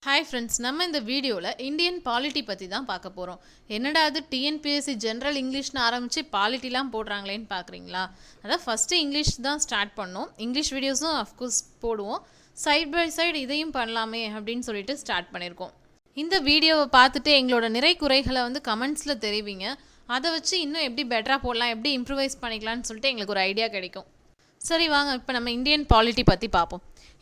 Hi friends, நம்ம இந்த வீடியோவில் இந்தியன் பாலிட்டி பற்றி தான் பார்க்க போகிறோம். என்னடா அது டிஎன்பிஎஸ்சி ஜென்ரல் இங்கிலீஷ்னு ஆரம்பித்து பாலிட்டிலாம் போடுறாங்களேன்னு பார்க்குறீங்களா? அதான் ஃபஸ்ட்டு இங்கிலீஷ் தான் ஸ்டார்ட் பண்ணோம். இங்கிலீஷ் வீடியோஸும் அஃப்கோர்ஸ் போடுவோம். சைட் பை சைடு இதையும் பண்ணலாமே அப்படின்னு சொல்லிட்டு ஸ்டார்ட் பண்ணியிருக்கோம். இந்த வீடியோவை பார்த்துட்டு எங்களோட நிறை குறைகளை கமெண்ட்ஸில் தெரிவிங்க. அதை வச்சு இன்னும் எப்படி பெட்டராக போடலாம், எப்படி இம்ப்ரூவைஸ் பண்ணிக்கலாம்னு சொல்லிட்டு எங்களுக்கு ஒரு ஐடியா கிடைக்கும். சரி வாங்க, இப்போ நம்ம இந்தியன் பாலிட்டி பற்றி பார்ப்போம்.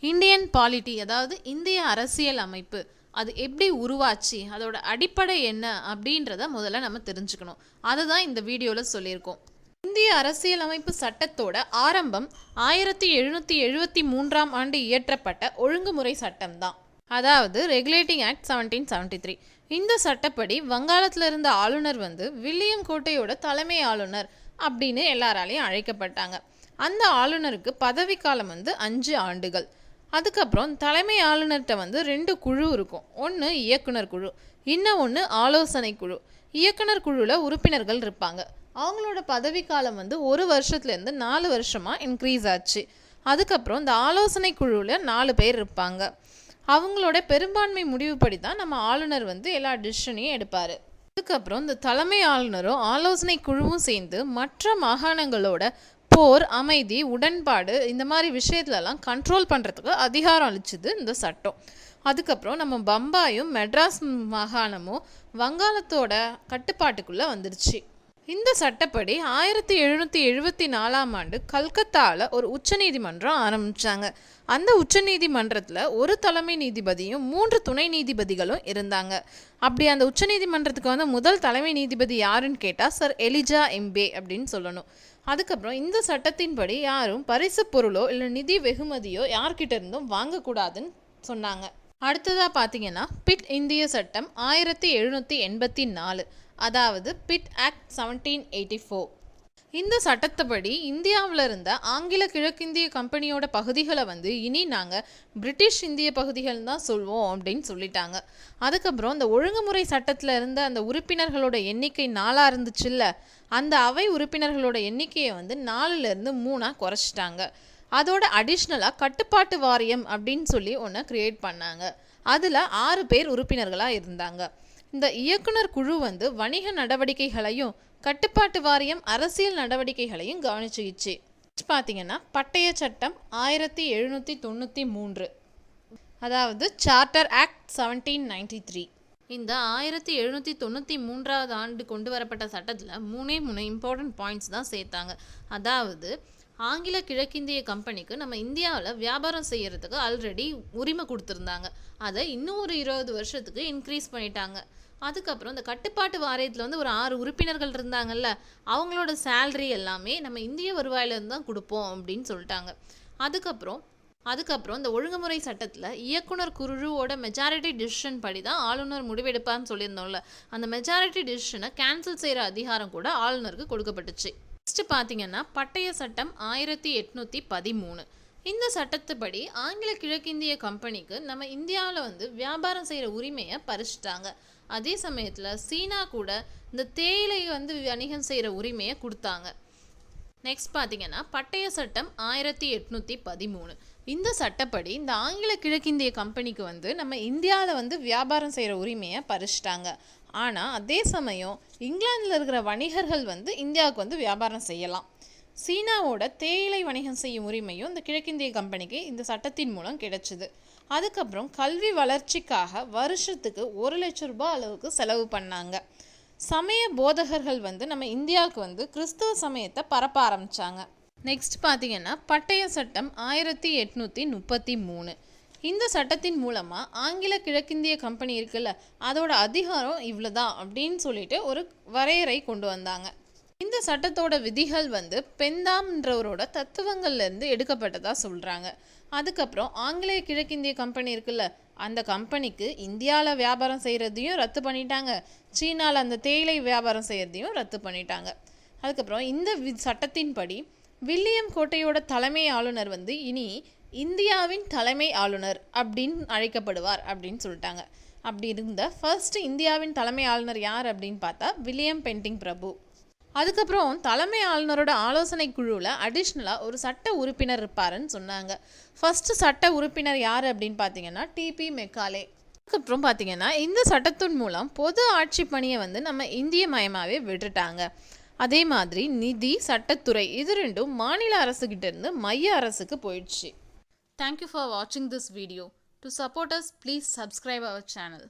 இந்தியன் பாலிட்டி அதாவது இந்திய அரசியல் அமைப்பு, அது எப்படி உருவாச்சு, அதோட அடிப்படை என்ன அப்படின்றத முதல்ல நம்ம தெரிஞ்சுக்கணும். அதை தான் இந்த வீடியோவில் சொல்லியிருக்கோம். இந்திய அரசியல் அமைப்பு சட்டத்தோட ஆரம்பம் 1773ஆம் ஆண்டு இயற்றப்பட்ட ஒழுங்குமுறை சட்டம் தான், அதாவது ரெகுலேட்டிங் ஆக்ட் 1773. இந்த சட்டப்படி வங்காளத்தில் இருந்த ஆளுநர் வில்லியம் கோட்டையோட தலைமை ஆளுநர் அப்படின்னு எல்லாராலையும் அழைக்கப்பட்டாங்க. அந்த ஆளுநருக்கு பதவிக்காலம் 5 ஆண்டுகள். அதுக்கப்புறம் தலைமை ஆளுநர்கிட்ட 2 குழு இருக்கும். ஒன்று இயக்குனர் குழு, இன்னும் ஒன்று ஆலோசனை குழு. இயக்குனர் குழுவில் உறுப்பினர்கள் இருப்பாங்க. அவங்களோட பதவிக்காலம் 1 வருஷத்துலேருந்து 4 வருஷமாக இன்க்ரீஸ் ஆச்சு. அதுக்கப்புறம் இந்த ஆலோசனை குழுவில் 4 பேர் இருப்பாங்க. அவங்களோட பெரும்பான்மை முடிவுப்படி தான் நம்ம ஆளுநர் எல்லா டிசிஷனையும் எடுப்பார். அதுக்கப்புறம் இந்த தலைமை ஆளுநரும் ஆலோசனை குழுவும் சேர்ந்து மற்ற மாகாணங்களோட போர், அமைதி, உடன்பாடு இந்த மாதிரி விஷயத்துலலாம் கண்ட்ரோல் பண்ணுறதுக்கு அதிகாரம் அளிச்சுது இந்த சட்டம். அதுக்கப்புறம் நம்ம பம்பாயும் மெட்ராஸ் மாகாணமும் வங்காளத்தோட கட்டுப்பாட்டுக்குள்ளே வந்துருச்சு. இந்த சட்டப்படி 1774ஆம் ஆண்டு கல்கத்தாவில் ஒரு உச்சநீதிமன்றம் ஆரம்பித்தாங்க. அந்த உச்சநீதிமன்றத்தில் ஒரு தலைமை நீதிபதியும் 3 துணை நீதிபதிகளும் இருந்தாங்க. அப்படி அந்த உச்சநீதிமன்றத்துக்கு முதல் தலைமை நீதிபதி யாருன்னு கேட்டால் சர் எலிஜா எம்பே அப்படின்னு சொல்லணும். அதுக்கப்புறம் இந்த சட்டத்தின்படி யாரும் பரிசு பொருளோ இல்லை நிதி வெகுமதியோ யார்கிட்ட இருந்தும் வாங்கக்கூடாதுன்னு சொன்னாங்க. அடுத்ததாக பார்த்தீங்கன்னா பிட் இந்திய சட்டம் 1784, அதாவது பிட் ஆக்ட் 1784. இந்த சட்டத்தைப்படி இந்தியாவில் இருந்த ஆங்கில கிழக்கிந்திய கம்பெனியோட பகுதிகளை இனி நாங்கள் பிரிட்டிஷ் இந்திய பகுதிகள் தான் சொல்வோம் அப்படின்னு சொல்லிட்டாங்க. அதுக்கப்புறம் இந்த ஒழுங்குமுறை சட்டத்தில் இருந்த அந்த உறுப்பினர்களோட எண்ணிக்கை 4 இருந்துச்சுல்ல, அந்த அவை உறுப்பினர்களோட எண்ணிக்கையை 4லேருந்து 3 குறைச்சிட்டாங்க. அதோட அடிஷ்னலாக கட்டுப்பாட்டு வாரியம் அப்படின்னு சொல்லி ஒன்று கிரியேட் பண்ணாங்க. அதில் 6 பேர் உறுப்பினர்களாக இருந்தாங்க. இந்த இயக்குனர் குழு வணிக நடவடிக்கைகளையும் கட்டுப்பாட்டு வாரியம் அரசியல் நடவடிக்கைகளையும் கவனிச்சுக்கிச்சு. பார்த்தீங்கன்னா பட்டய சட்டம் 1793, அதாவது சார்ட்டர் ஆக்ட் 1793. இந்த 1793ஆவது ஆண்டு கொண்டு வரப்பட்ட சட்டத்தில் 3 இம்பார்ட்டன்ட் பாயிண்ட்ஸ் தான் சேர்த்தாங்க. அதாவது ஆங்கில கிழக்கிந்திய கம்பெனிக்கு நம்ம இந்தியாவில் வியாபாரம் செய்கிறதுக்கு ஆல்ரெடி உரிமை கொடுத்துருந்தாங்க. அதை இன்னும் ஒரு 20 வருஷத்துக்கு இன்க்ரீஸ் பண்ணிட்டாங்க. அதுக்கப்புறம் இந்த கட்டுப்பாட்டு வாரியத்தில் ஒரு 6 உறுப்பினர்கள் இருந்தாங்கல்ல, அவங்களோட சேலரி எல்லாமே நம்ம இந்திய வருவாயிலேருந்து தான் கொடுப்போம் அப்படின்னு சொல்லிட்டாங்க. அதுக்கப்புறம் இந்த ஒழுங்குமுறை சட்டத்தில் இயக்குனர் குழுவோட மெஜாரிட்டி டிசிஷன் படி தான் ஆளுநர் முடிவெடுப்பான்னு சொல்லியிருந்தோம்ல, அந்த மெஜாரிட்டி டிசிஷனை கேன்சல் செய்கிற அதிகாரம் கூட ஆளுநருக்கு கொடுக்கப்பட்டுச்சு. நெக்ஸ்ட் பார்த்தீங்கன்னா பட்டய சட்டம் 1813. இந்த சட்டத்துப்படி ஆங்கில கிழக்கிந்திய கம்பெனிக்கு நம்ம இந்தியாவில் வியாபாரம் செய்கிற உரிமையை பறிச்சிட்டாங்க. அதே சமயத்தில் சீனா கூட இந்த தேயிலை வணிகம் செய்கிற உரிமையை கொடுத்தாங்க. நெக்ஸ்ட் பார்த்தீங்கன்னா பட்டய சட்டம் 1813. இந்த சட்டப்படி இந்த ஆங்கில கிழக்கிந்திய கம்பெனிக்கு நம்ம இந்தியாவில் வியாபாரம் செய்கிற உரிமையை பறிச்சிட்டாங்க. ஆனால் அதே சமயம் இங்கிலாந்தில் இருக்கிற வணிகர்கள் இந்தியாவுக்கு வியாபாரம் செய்யலாம். சீனாவோட தேயிலை வணிகம் செய்யும் உரிமையும் இந்த கிழக்கிந்திய கம்பெனிக்கு இந்த சட்டத்தின் மூலம் கிடைச்சிது. அதுக்கப்புறம் கல்வி வளர்ச்சிக்காக வருஷத்துக்கு 1 லட்சம் ரூபாய் அளவுக்கு செலவு பண்ணாங்க. சமய போதகர்கள் நம்ம இந்தியாவுக்கு கிறிஸ்தவ சமயத்தை பரப்ப ஆரம்பித்தாங்க. நெக்ஸ்ட் பார்த்தீங்கன்னா பட்டய சட்டம் 1833. இந்த சட்டத்தின் மூலமாக ஆங்கில கிழக்கிந்திய கம்பெனி இருக்குல்ல, அதோட அதிகாரம் இவ்வளோதான் அப்படின்னு சொல்லிட்டு ஒரு வரையறை கொண்டு வந்தாங்க. இந்த சட்டத்தோட விதிகள் பெந்தாம்ன்றவரோட தத்துவங்கள்லேருந்து எடுக்கப்பட்டதாக சொல்கிறாங்க. அதுக்கப்புறம் ஆங்கிலேய கிழக்கிந்திய கம்பெனி இருக்குல்ல, அந்த கம்பெனிக்கு இந்தியாவில் வியாபாரம் செய்கிறதையும் ரத்து பண்ணிட்டாங்க, சீனாவில் அந்த தேயிலை வியாபாரம் செய்கிறதையும் ரத்து பண்ணிட்டாங்க. அதுக்கப்புறம் இந்த சட்டத்தின்படி வில்லியம் கோட்டையோட தலைமை ஆளுநர் இனி இந்தியாவின் தலைமை ஆளுநர் அப்படின்னு அழைக்கப்படுவார் அப்படின்னு சொல்லிட்டாங்க. அப்படி இருந்த ஃபர்ஸ்ட் இந்தியாவின் தலைமை ஆளுநர் யார் அப்படின்னு பார்த்தா வில்லியம் பென்டிங் பிரபு. அதுக்கப்புறம் தலைமை ஆளுநரோட ஆலோசனை குழுவில் அடிஷ்னலாக ஒரு சட்ட உறுப்பினர் இருப்பாருன்னு சொன்னாங்க. ஃபர்ஸ்ட் சட்ட உறுப்பினர் யார் அப்படின்னு பார்த்தீங்கன்னா டிபி மெக்காலே. அதுக்கப்புறம் பார்த்தீங்கன்னா இந்த சட்டத்தின் மூலம் பொது ஆட்சி பணியை வந்து நம்ம இந்திய மயமாகவே விட்டுட்டாங்க. அதே மாதிரி நிதி, சட்டத்துறை இது ரெண்டும் மாநில அரசுகிட்ட இருந்து மைய அரசுக்கு போயிடுச்சு. தேங்க்யூ ஃபார் வாட்சிங் this video. To support us please subscribe our channel.